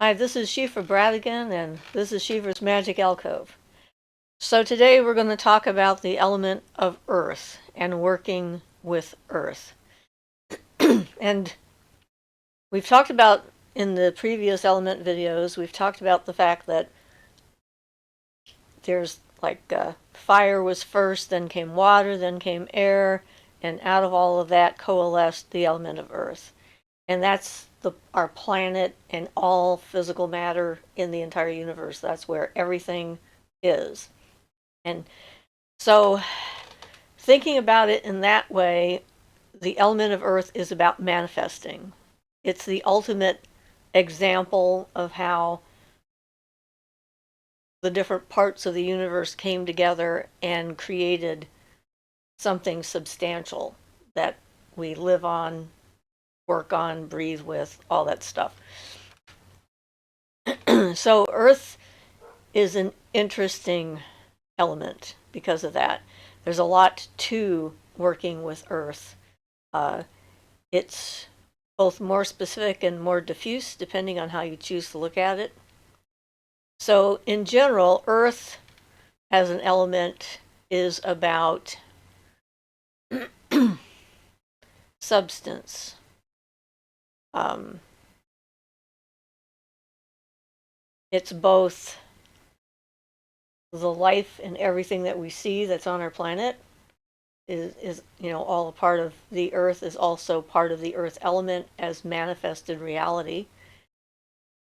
Hi, this is Siofra Bradigan, and this is Siofra's Magic Alcove. So today we're going to talk about the element of Earth and working with Earth. And we've talked about, in the previous element videos, we've talked about the fact that there's fire was first, then came water, then came air, and out of all of that coalesced the element of Earth. And that's our planet and all physical matter in the entire universe. That's where everything is. And so, thinking about it in that way, the element of Earth is about manifesting. It's the ultimate example of how the different parts of the universe came together and created something substantial that we live on, work on, breathe with, all that stuff. So Earth is an interesting element because of that. There's a lot to working with Earth. It's both more specific and more diffuse depending on how you choose to look at it. So in general, Earth as an element is about substance. It's both the life and everything that we see that's on our planet is all a part of the Earth, is also part of the Earth element as manifested reality.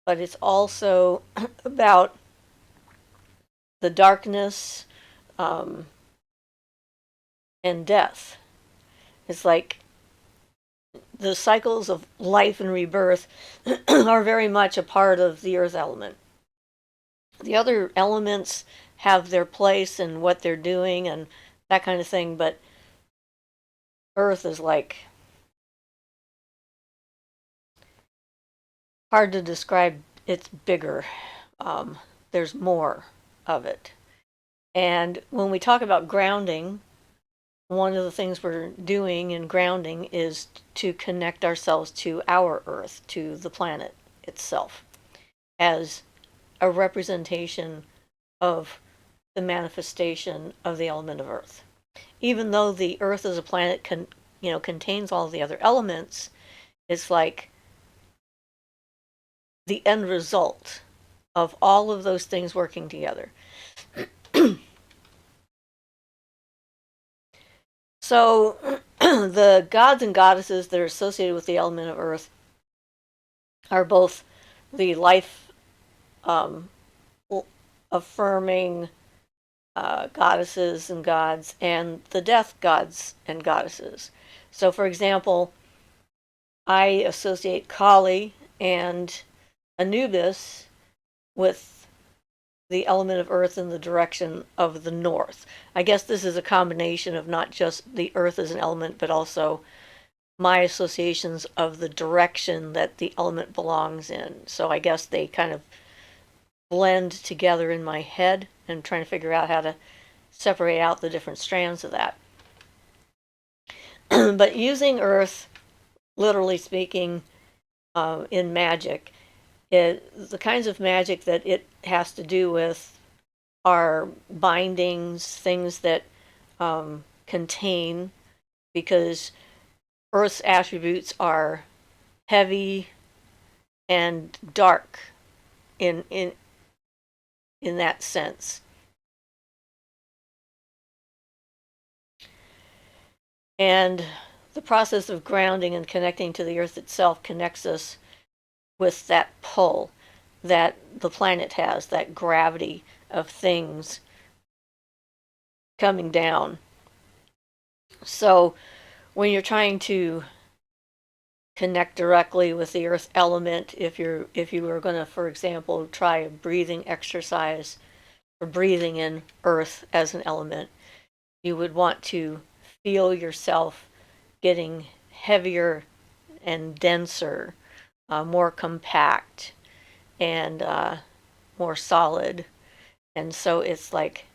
But it's also about the darkness and death. It's like the cycles of life and rebirth are very much a part of the Earth element. The other elements have their place and what they're doing and that kind of thing, but Earth is hard to describe. It's bigger. There's more of it. And when we talk about grounding, one of the things we're doing in grounding is to connect ourselves to our Earth, to the planet itself, as a representation of the manifestation of the element of Earth. Even though the Earth as a planet contains all the other elements, it's like the end result of all of those things working together. So the gods and goddesses that are associated with the element of Earth are both the life affirming goddesses and gods and the death gods and goddesses. So, for example, I associate Kali and Anubis with the element of Earth in the direction of the north. I guess this is a combination of not just the Earth as an element, but also my associations of the direction that the element belongs in. So I guess they kind of blend together in my head and trying to figure out how to separate out the different strands of that. But using Earth, literally speaking, in magic, the kinds of magic that it has to do with are bindings, things that contain, because Earth's attributes are heavy and dark in that sense. And the process of grounding and connecting to the Earth itself connects us with that pull that the planet has, that gravity of things coming down. So when you're trying to connect directly with the Earth element, if you were going to, for example, try a breathing exercise for breathing in Earth as an element, you would want to feel yourself getting heavier and denser, more compact, and more solid. And so it's like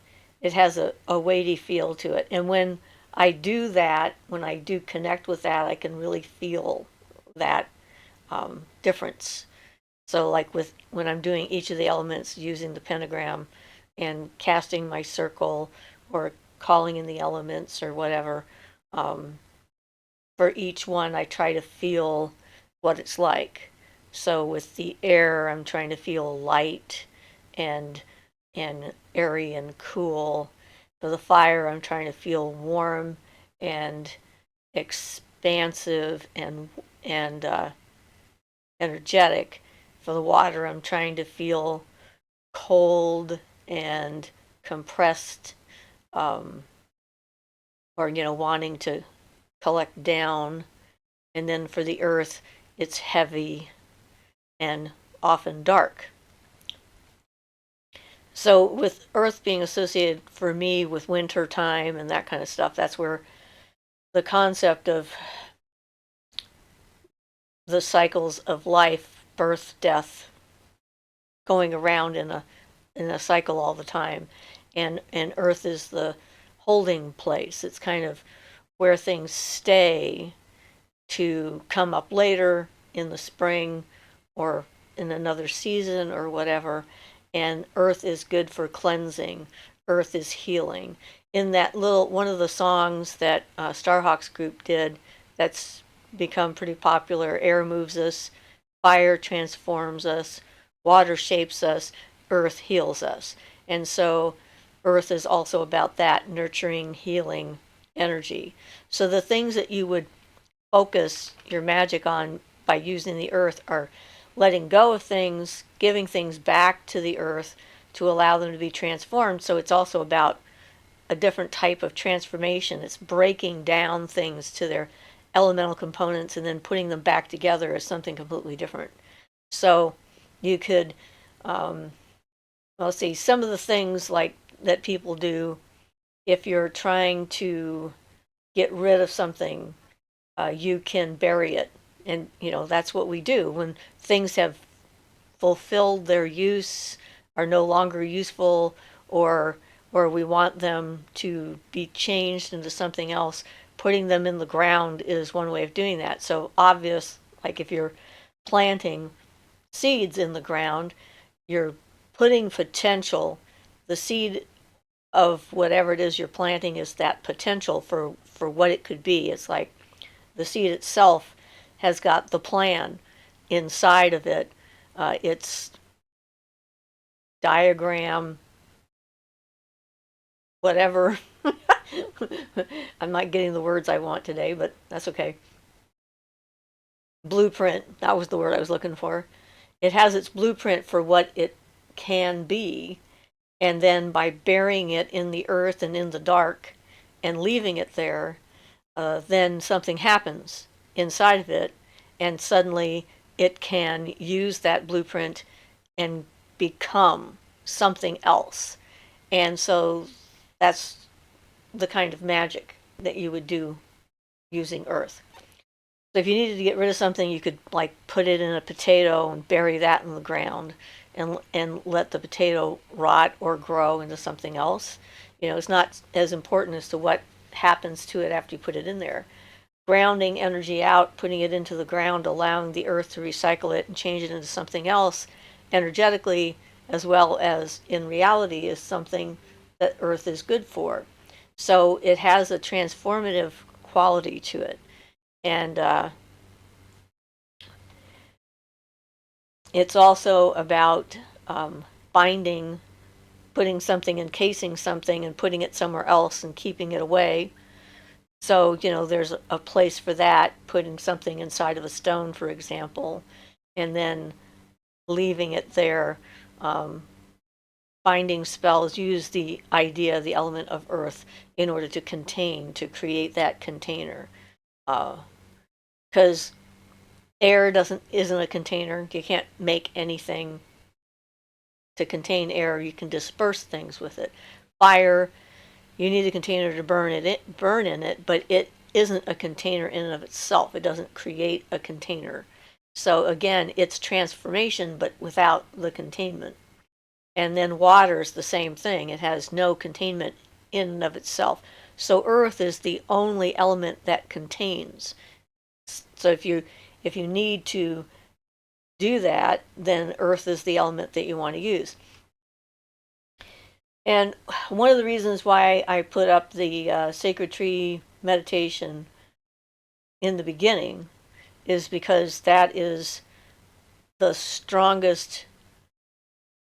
it has a weighty feel to it. And when I do that, when I do connect with that, I can really feel that difference. So like when I'm doing each of the elements using the pentagram and casting my circle or calling in the elements or whatever, um, for each one I try to feel what it's like. So with the air, I'm trying to feel light and airy and cool. For the fire, I'm trying to feel warm and expansive and energetic. For the water, I'm trying to feel cold and compressed, um, or wanting to collect down. And then for the earth, it's heavy and often dark. So with earth being associated for me with winter time and that kind of stuff, that's where the concept of the cycles of life, birth, death, going around in a cycle all the time, and earth is the holding place. It's kind of where things stay to come up later in the spring or in another season or whatever. And earth is good for cleansing. Earth is healing. In that little one of the songs that Starhawk's group did, that's become pretty popular. Air moves us, fire transforms us, water shapes us, earth heals us. And so earth is also about that nurturing, healing energy. So the things that you would focus your magic on by using the earth are letting go of things, giving things back to the earth to allow them to be transformed. So it's also about a different type of transformation. It's breaking down things to their elemental components and then putting them back together as something completely different. So you could, let's see, some of the things like that people do if you're trying to get rid of something, you can bury it. And, that's what we do. When things have fulfilled their use, are no longer useful, or we want them to be changed into something else, putting them in the ground is one way of doing that. So obvious, like if you're planting seeds in the ground, you're putting potential. The seed of whatever it is you're planting is that potential for what it could be. It's like the seed itself has got the plan inside of it. It's diagram, whatever. I'm not getting the words I want today, but that's okay. Blueprint, that was the word I was looking for. It has its blueprint for what it can be, and then by burying it in the earth and in the dark and leaving it there, then something happens inside of it, and suddenly it can use that blueprint and become something else. And so that's the kind of magic that you would do using earth. So if you needed to get rid of something, you could like put it in a potato and bury that in the ground and let the potato rot or grow into something else. It's not as important as to what happens to it after you put it in there. Grounding energy out, putting it into the ground, allowing the earth to recycle it and change it into something else energetically as well as in reality is something that earth is good for. So it has a transformative quality to it. And it's also about binding, putting something, encasing something, and putting it somewhere else and keeping it away. So, there's a place for that, putting something inside of a stone, for example, and then leaving it there. Binding spells use the idea, the element of earth, in order to contain, to create that container. Because air isn't a container. You can't make anything to contain air. You can disperse things with it. Fire, you need a container to burn in it, but it isn't a container in and of itself. It doesn't create a container. So again, it's transformation, but without the containment. And then water is the same thing. It has no containment in and of itself. So earth is the only element that contains. So if you need to do that, then earth is the element that you want to use. And one of the reasons why I put up the sacred tree meditation in the beginning is because that is the strongest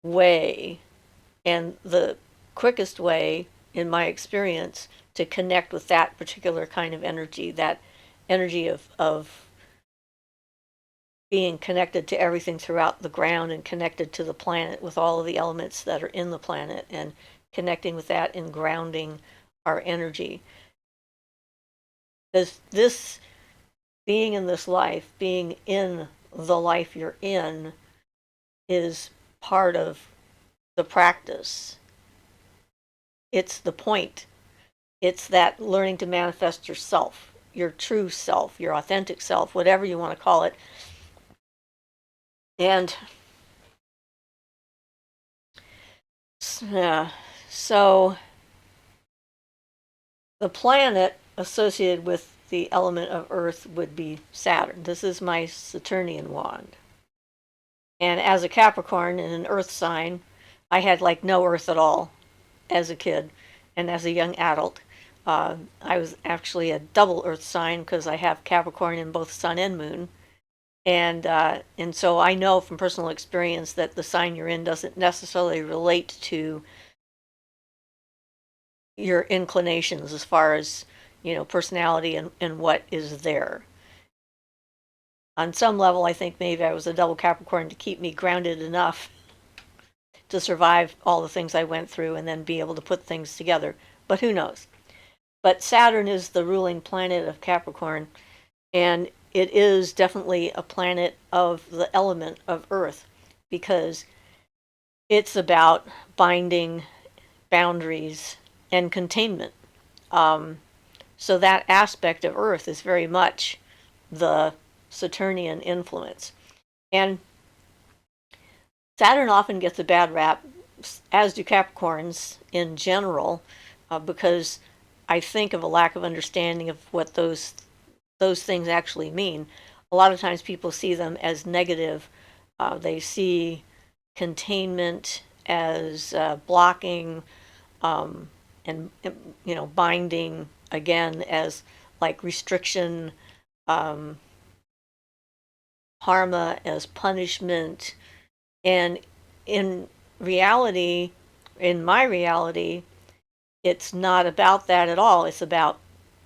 way and the quickest way, in my experience, to connect with that particular kind of energy, that energy of being connected to everything throughout the ground and connected to the planet with all of the elements that are in the planet, and connecting with that and grounding our energy. This being in this life, being in the life you're in, is part of the practice. It's the point. It's that learning to manifest yourself, your true self, your authentic self, whatever you want to call it. And so the planet associated with the element of Earth would be Saturn. This is my Saturnian wand. And as a Capricorn in an Earth sign, I had like no Earth at all as a kid and as a young adult. I was actually a double Earth sign because I have Capricorn in both Sun and Moon. And so I know from personal experience that the sign you're in doesn't necessarily relate to your inclinations as far as, personality and what is there. On some level, I think maybe I was a double Capricorn to keep me grounded enough to survive all the things I went through and then be able to put things together. But who knows? But Saturn is the ruling planet of Capricorn, and it is definitely a planet of the element of Earth, because it's about binding, boundaries, and containment. So that aspect of Earth is very much the Saturnian influence. And Saturn often gets a bad rap, as do Capricorns in general, because I think of a lack of understanding of what those things actually mean. A lot of times people see them as negative. They see containment as blocking, and binding again as like restriction, karma as punishment. And in reality, in my reality, it's not about that at all. It's about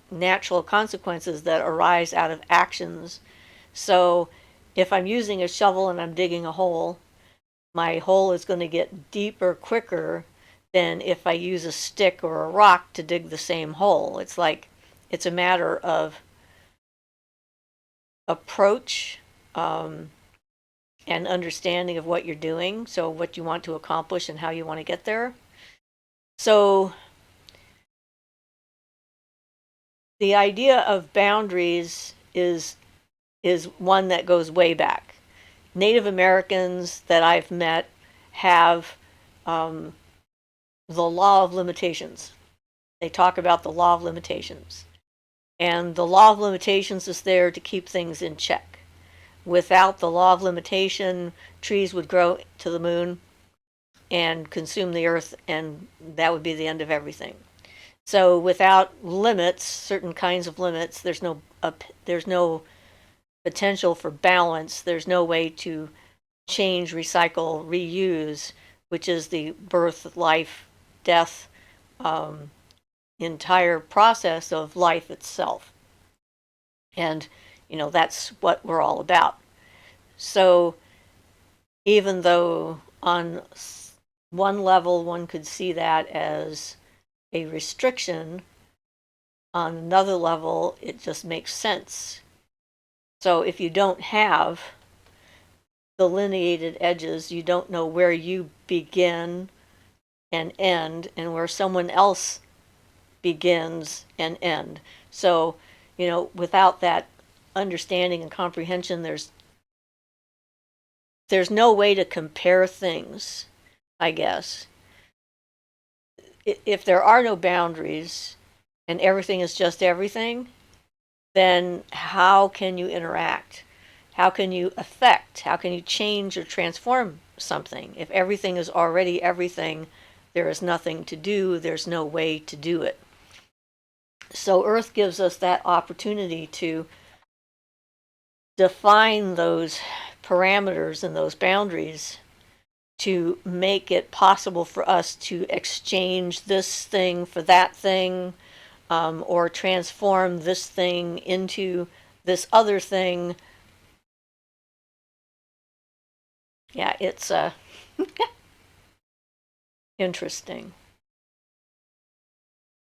natural consequences that arise out of actions. So if I'm using a shovel and I'm digging a hole, my hole is going to get deeper quicker than if I use a stick or a rock to dig the same hole. It's a matter of approach, and understanding of what you're doing, so what you want to accomplish and how you want to get there. So the idea of boundaries is one that goes way back. Native Americans that I've met have the law of limitations. They talk about the law of limitations. And the law of limitations is there to keep things in check. Without the law of limitation, trees would grow to the moon and consume the earth, and that would be the end of everything. So without limits, certain kinds of limits, there's no potential for balance. There's no way to change, recycle, reuse, which is the birth, life, death, entire process of life itself. And, that's what we're all about. So even though on one level one could see that as a restriction, on another level it just makes sense. So if you don't have delineated edges, you don't know where you begin and end and where someone else begins and end. So, without that understanding and comprehension, there's no way to compare things, I guess. If there are no boundaries and everything is just everything, then how can you interact? how can you affect, how can you change or transform something? If everything is already everything, there is nothing to do, there's no way to do it. So Earth gives us that opportunity to define those parameters and those boundaries to make it possible for us to exchange this thing for that thing, or transform this thing into this other thing. Yeah, it's interesting.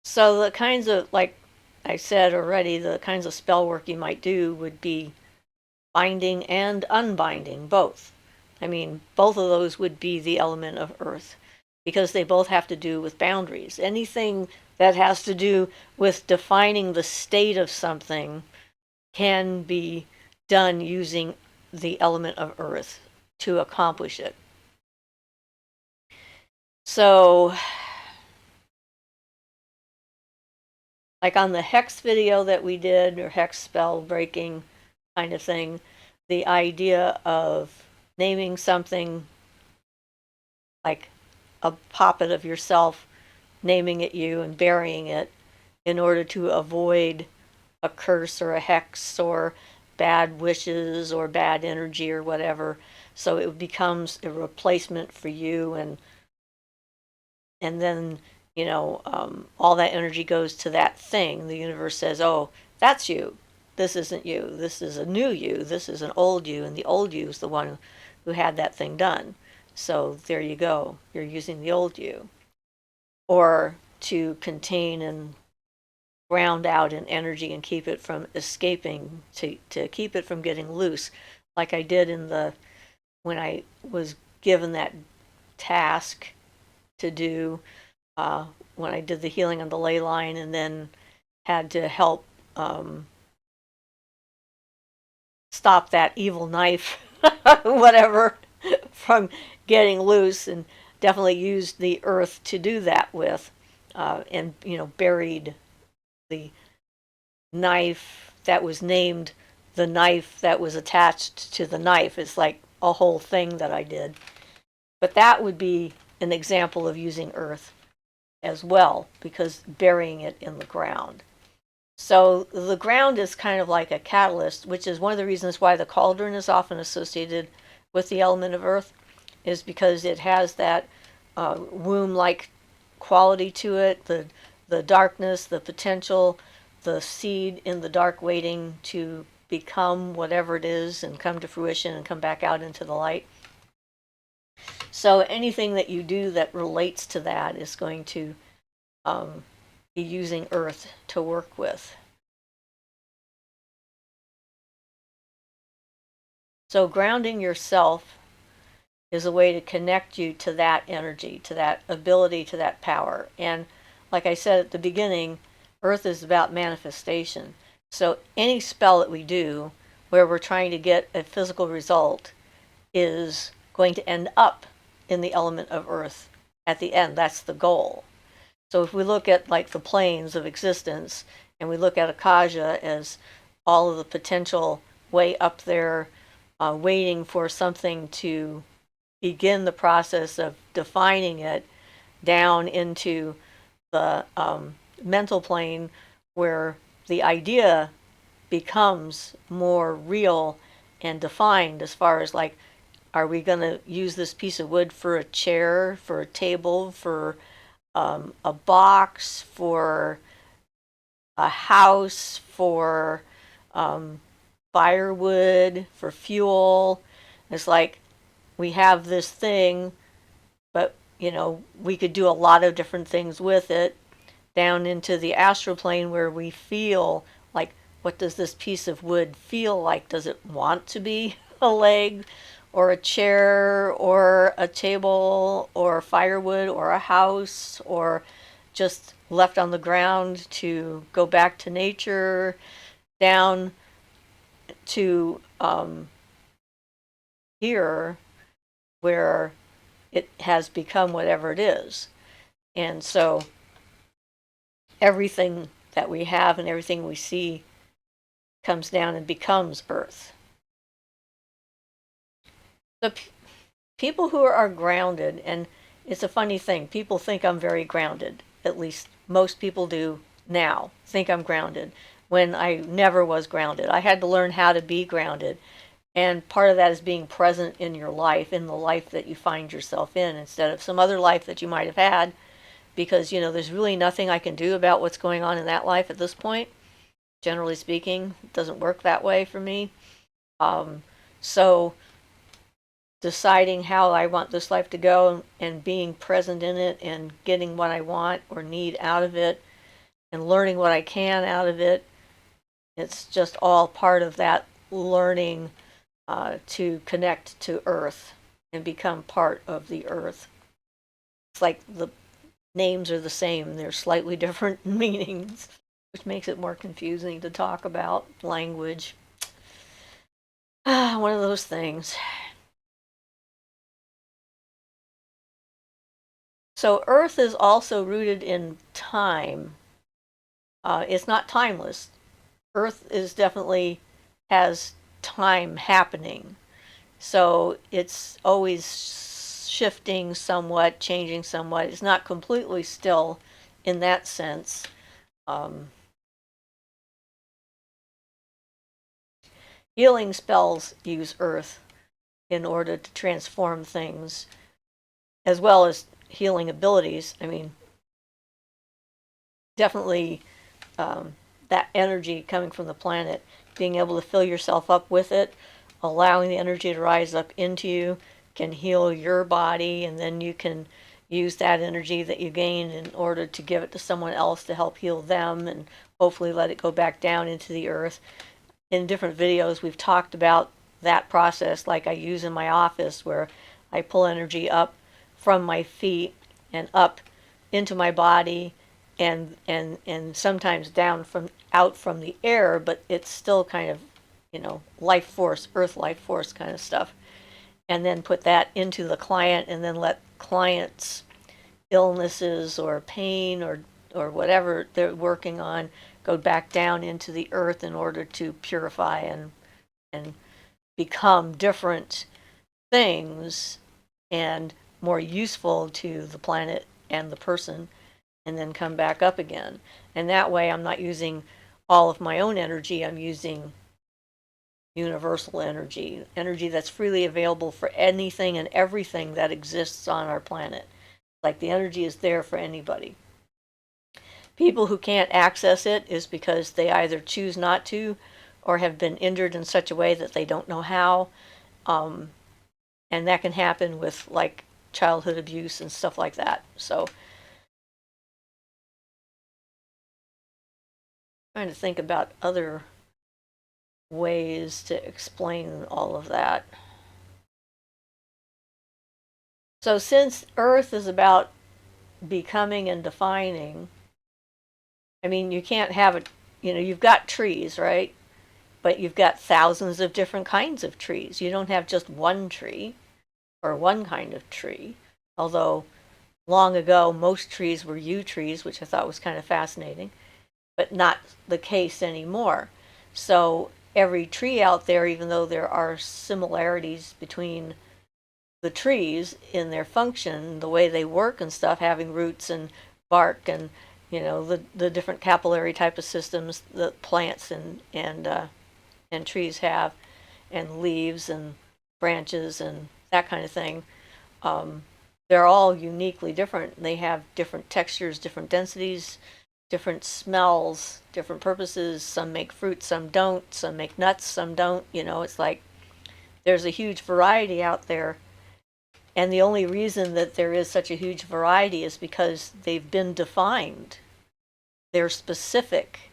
So the kinds of, like I said already, the kinds of spell work you might do would be binding and unbinding, both. I mean, both of those would be the element of earth because they both have to do with boundaries. Anything that has to do with defining the state of something can be done using the element of earth to accomplish it. So, like on the hex video that we did, or hex spell breaking kind of thing, the idea of naming something like a poppet of yourself, naming it you and burying it in order to avoid a curse or a hex or bad wishes or bad energy or whatever. So it becomes a replacement for you, and then all that energy goes to that thing. The universe says, "Oh, that's you. This isn't you. This is a new you. This is an old you, and the old you is the one who had that thing done. So there you go. You're using the old you." Or to contain and ground out in energy and keep it from escaping, to keep it from getting loose, like I did when I was given that task to do, when I did the healing on the ley line, and then had to help stop that evil knife, whatever, from getting loose, and definitely used the earth to do that with, and buried the knife that was named the knife that was attached to the knife. It's like a whole thing that I did. But that would be an example of using earth as well, because burying it in the ground. So the ground is kind of like a catalyst, which is one of the reasons why the cauldron is often associated with the element of earth, is because it has that womb-like quality to it, the darkness, the potential, the seed in the dark waiting to become whatever it is and come to fruition and come back out into the light. So anything that you do that relates to that is going to be using earth to work with. So grounding yourself is a way to connect you to that energy, to that ability, to that power. And like I said at the beginning, earth is about manifestation. So any spell that we do where we're trying to get a physical result is going to end up in the element of earth at the end. That's the goal. So if we look at like the planes of existence, and we look at Akasha as all of the potential way up there, waiting for something to begin the process of defining it down into the mental plane, where the idea becomes more real and defined, as far as like, are we going to use this piece of wood for a chair, for a table, for a box, for a house, for firewood, for fuel? It's like we have this thing, but we could do a lot of different things with it, down into the astral plane, where we feel like, what does this piece of wood feel like? Does it want to be a leg, or a chair, or a table, or firewood, or a house, or just left on the ground to go back to nature, down to here, where it has become whatever it is. And so everything that we have and everything we see comes down and becomes earth. The people who are grounded, and it's a funny thing, people think I'm very grounded. At least most people do now, think I'm grounded, when I never was grounded. I had to learn how to be grounded. And part of that is being present in your life, in the life that you find yourself in, instead of some other life that you might have had, because, there's really nothing I can do about what's going on in that life at this point. Generally speaking, it doesn't work that way for me. So deciding how I want this life to go and being present in it and getting what I want or need out of it and learning what I can out of it, it's just all part of that learning to connect to Earth and become part of the Earth. It's like the names are the same, they're slightly different meanings, which makes it more confusing to talk about language. One of those things. So Earth is also rooted in time. It's not timeless. Earth is definitely has time happening. So it's always shifting somewhat, changing somewhat. It's not completely still in that sense. Healing spells use Earth in order to transform things, as well as healing abilities. I mean, definitely that energy coming from the planet, being able to fill yourself up with it, allowing the energy to rise up into you, can heal your body, and then you can use that energy that you gained in order to give it to someone else to help heal them and hopefully let it go back down into the earth. In different videos, we've talked about that process, like I use in my office, where I pull energy up from my feet and up into my body and sometimes down from out from the air, but it's still kind of, life force, earth life force kind of stuff. And then put that into the client and then let clients' illnesses or pain or whatever they're working on go back down into the earth in order to purify and become different things and more useful to the planet and the person, and then come back up again. And that way I'm not using all of my own energy, I'm using universal energy, energy that's freely available for anything and everything that exists on our planet. Like the energy is there for anybody. People who can't access it is because they either choose not to or have been injured in such a way that they don't know how. And that can happen with like childhood abuse and stuff like that. So trying to think about other ways to explain all of that. So since Earth is about becoming and defining, I mean, you can't have it, you've got trees, right? But you've got thousands of different kinds of trees. You don't have just one tree or one kind of tree. Although long ago, most trees were yew trees, which I thought was kind of fascinating, but not the case anymore. So every tree out there, even though there are similarities between the trees in their function, the way they work and stuff, having roots and bark and the different capillary type of systems that plants and trees have, and leaves and branches and that kind of thing. They're all uniquely different. They have different textures, different densities, different smells, different purposes. Some make fruit, some don't. Some make nuts, some don't. It's like there's a huge variety out there. And the only reason that there is such a huge variety is because they've been defined. They're specific.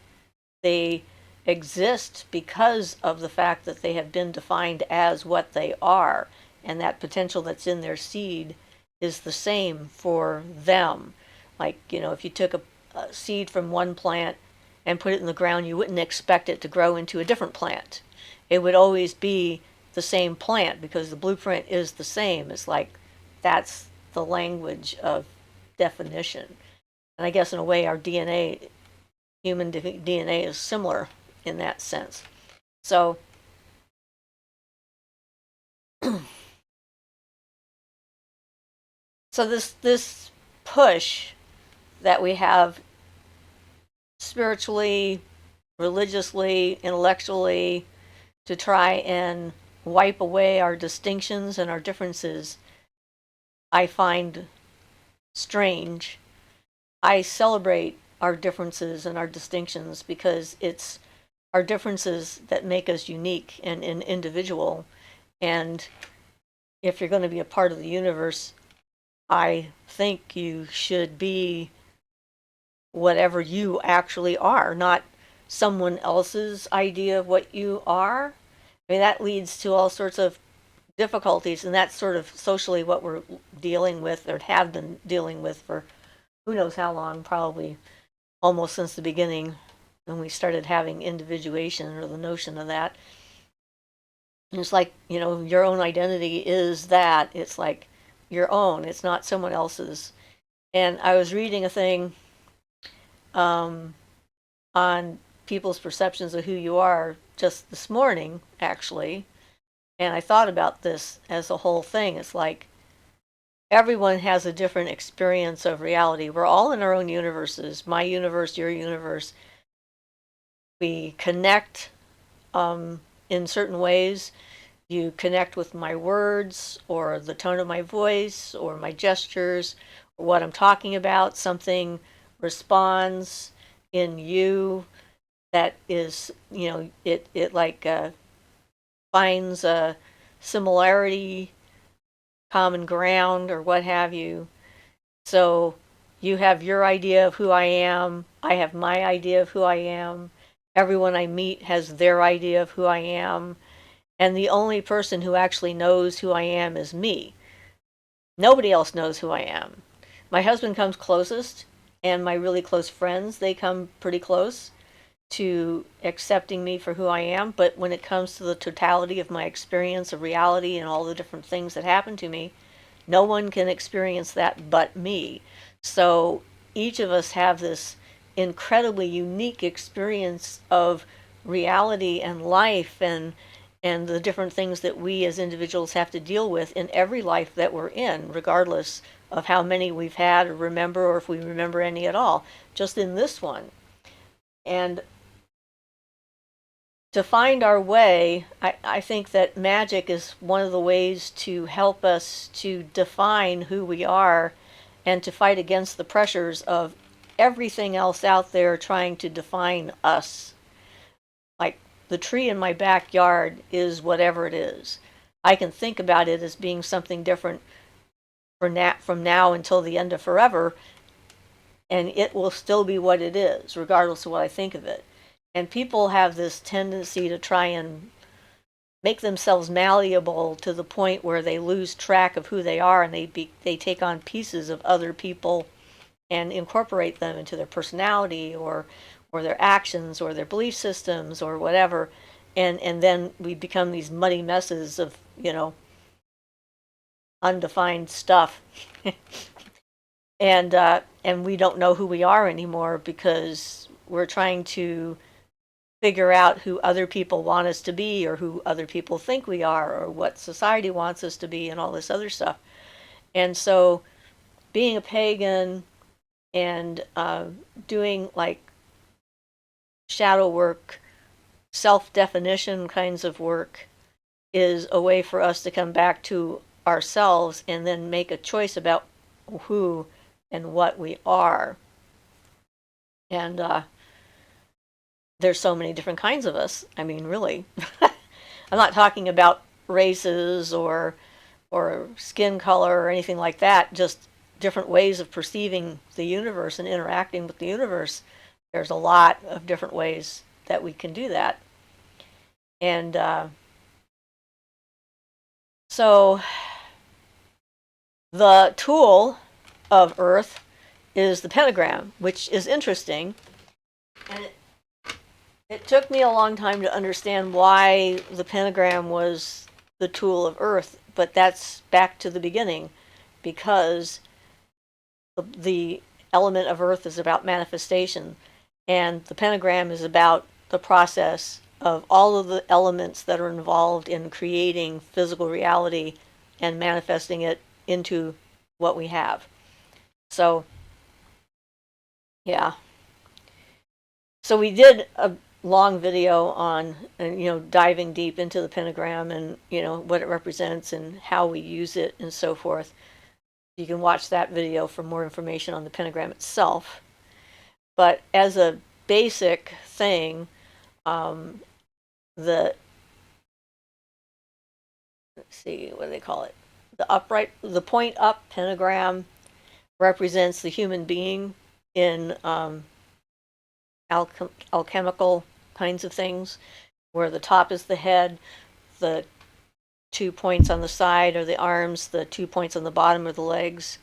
They exist because of the fact that they have been defined as what they are. And that potential that's in their seed is the same for them. Like, if you took a seed from one plant and put it in the ground, you wouldn't expect it to grow into a different plant. It would always be the same plant because the blueprint is the same. It's like that's the language of definition. And I guess in a way our DNA, human DNA, is similar in that sense. So So this push that we have spiritually, religiously, intellectually, to try and wipe away our distinctions and our differences, I find strange. I celebrate our differences and our distinctions because it's our differences that make us unique and individual. And if you're going to be a part of the universe, I think you should be whatever you actually are, not someone else's idea of what you are. I mean, that leads to all sorts of difficulties, and that's sort of socially what we're dealing with, or have been dealing with for who knows how long, probably almost since the beginning when we started having individuation or the notion of that. And it's like, your own identity is that. It's like your own, it's not someone else's. And I was reading a thing on people's perceptions of who you are just this morning, actually. And I thought about this as a whole thing. It's like everyone has a different experience of reality. We're all in our own universes, my universe, your universe. We connect in certain ways. You connect with my words or the tone of my voice or my gestures or what I'm talking about. Something responds in you that is, it like finds a similarity, common ground, or what have you. So you have your idea of who I am. I have my idea of who I am. Everyone I meet has their idea of who I am. And the only person who actually knows who I am is me. Nobody else knows who I am. My husband comes closest, and my really close friends, they come pretty close to accepting me for who I am. But when it comes to the totality of my experience of reality and all the different things that happen to me, no one can experience that but me. So each of us have this incredibly unique experience of reality and life, and the different things that we as individuals have to deal with in every life that we're in, regardless of how many we've had or remember, or if we remember any at all, just in this one. And to find our way, I think that magic is one of the ways to help us to define who we are and to fight against the pressures of everything else out there trying to define us. Like the tree in my backyard is whatever it is. I can think about it as being something different from now until the end of forever, and it will still be what it is, regardless of what I think of it. And people have this tendency to try and make themselves malleable to the point where they lose track of who they are, and they take on pieces of other people and incorporate them into their personality or their actions or their belief systems or whatever. And then we become these muddy messes of, undefined stuff. And we don't know who we are anymore because we're trying to figure out who other people want us to be, or who other people think we are, or what society wants us to be, and all this other stuff. And so being a pagan and doing like shadow work, self-definition kinds of work, is a way for us to come back to ourselves and then make a choice about who and what we are. And there's so many different kinds of us. I mean, really. I'm not talking about races or skin color or anything like that, just different ways of perceiving the universe and interacting with the universe. There's a lot of different ways that we can do that. And so the tool of Earth is the pentagram, which is interesting. And it took me a long time to understand why the pentagram was the tool of Earth, but that's back to the beginning, because the element of Earth is about manifestation, and the pentagram is about the process of all of the elements that are involved in creating physical reality and manifesting it into what we have. So, yeah. So we did a long video on, diving deep into the pentagram and, what it represents and how we use it and so forth. You can watch that video for more information on the pentagram itself. But as a basic thing, the let's see, what do they call it? The point up pentagram represents the human being in alchemical kinds of things, where the top is the head, the 2 points on the side are the arms, the 2 points on the bottom are the legs.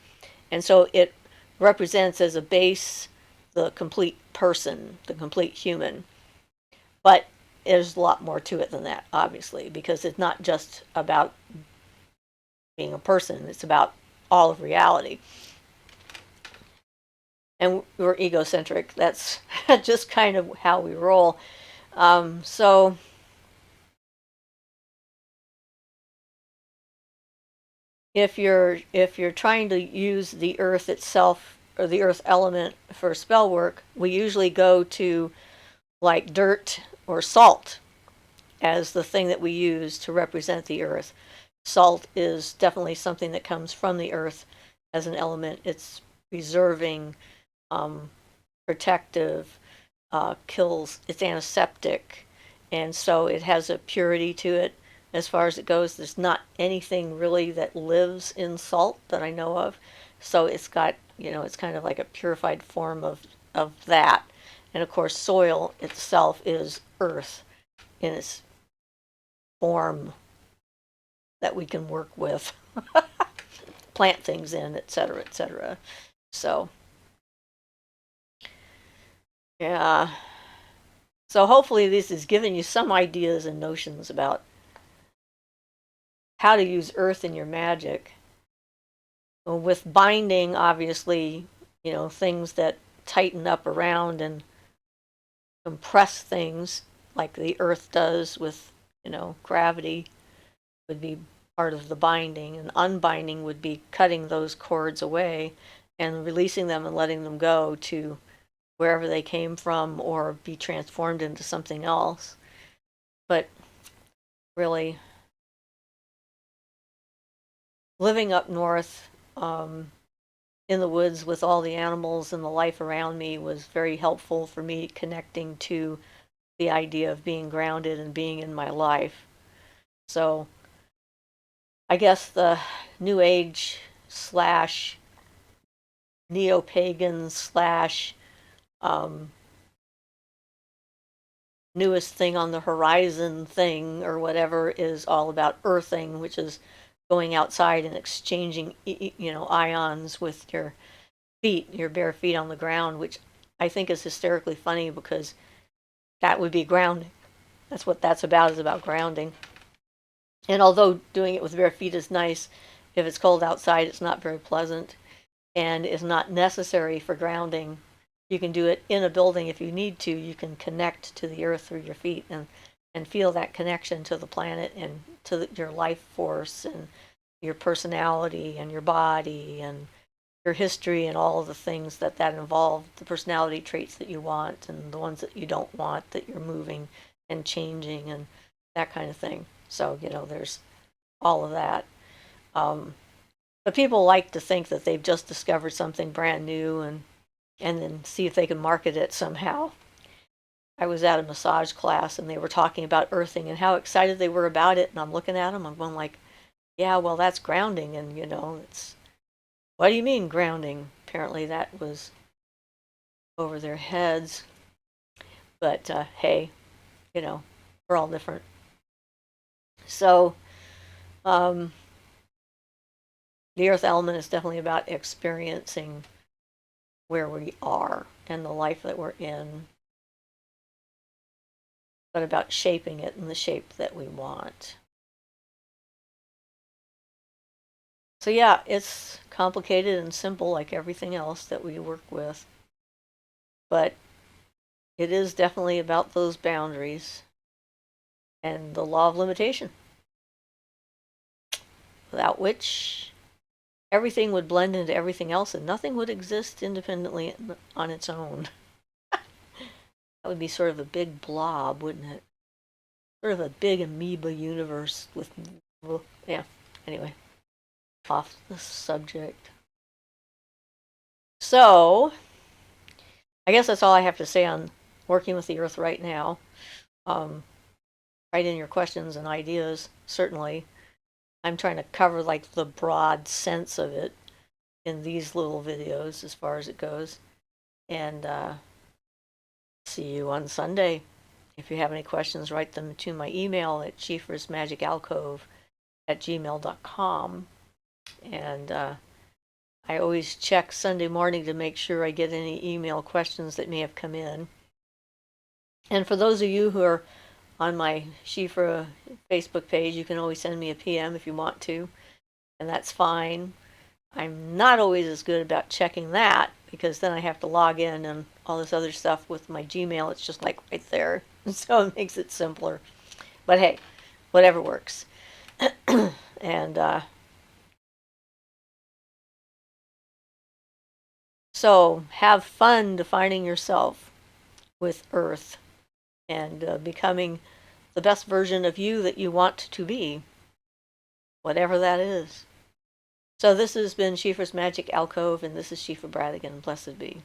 And so it represents as a base the complete person, the complete human. But there's a lot more to it than that, obviously, because it's not just about being a person, it's about all of reality. And we're egocentric. That's just kind of how we roll. So if you're trying to use the earth itself or the earth element for spell work, we usually go to like dirt or salt as the thing that we use to represent the earth. Salt is definitely something that comes from the earth as an element. It's preserving, protective, kills, it's antiseptic, and so it has a purity to it. As far as it goes, there's not anything really that lives in salt that I know of. So it's got, it's kind of like a purified form of that. And of course, soil itself is earth in its form that we can work with, plant things in, etc., etc. So, yeah. So hopefully this has given you some ideas and notions about how to use earth in your magic. With binding, obviously, things that tighten up around and compress things like the earth does with, gravity would be part of the binding, and unbinding would be cutting those cords away and releasing them and letting them go to wherever they came from or be transformed into something else. But really, living up north, in the woods with all the animals and the life around me was very helpful for me connecting to the idea of being grounded and being in my life. So I guess the New Age slash neo-pagan slash um, newest thing on the horizon thing or whatever is all about earthing, which is going outside and exchanging, ions with your feet, your bare feet on the ground, which I think is hysterically funny because that would be grounding. That's what that's about, is about grounding. And although doing it with bare feet is nice, if it's cold outside, it's not very pleasant and is not necessary for grounding. You can do it in a building if you need to. You can connect to the earth through your feet and feel that connection to the planet and to your life force and your personality and your body and your history and all of the things that involve, the personality traits that you want and the ones that you don't want, that you're moving and changing and that kind of thing. So, there's all of that. But people like to think that they've just discovered something brand new and then see if they can market it somehow. I was at a massage class and they were talking about earthing and how excited they were about it. And I'm looking at them, I'm going like, yeah, well, that's grounding. And, it's, what do you mean grounding? Apparently that was over their heads. But hey, we're all different. So, the earth element is definitely about experiencing where we are and the life that we're in, but about shaping it in the shape that we want. So, yeah, it's complicated and simple like everything else that we work with, but it is definitely about those boundaries and the law of limitation, without which everything would blend into everything else and nothing would exist independently on its own. That would be sort of a big blob, wouldn't it? Sort of a big amoeba universe with, yeah, anyway, off the subject. So, I guess that's all I have to say on working with the earth right now. Write in your questions and ideas, certainly. I'm trying to cover like the broad sense of it in these little videos as far as it goes. And see you on Sunday. If you have any questions, write them to my email at siofrasmagicalcove@gmail.com. And I always check Sunday morning to make sure I get any email questions that may have come in. And for those of you who are on my Siofra Facebook page, you can always send me a PM if you want to, and that's fine. I'm not always as good about checking that because then I have to log in and all this other stuff with my Gmail. It's just like right there. So it makes it simpler. But hey, whatever works. And so have fun defining yourself with Earth and becoming the best version of you that you want to be, whatever that is. So this has been Siofra's Magic Alcove, and this is Siofra Bradigan. Blessed be.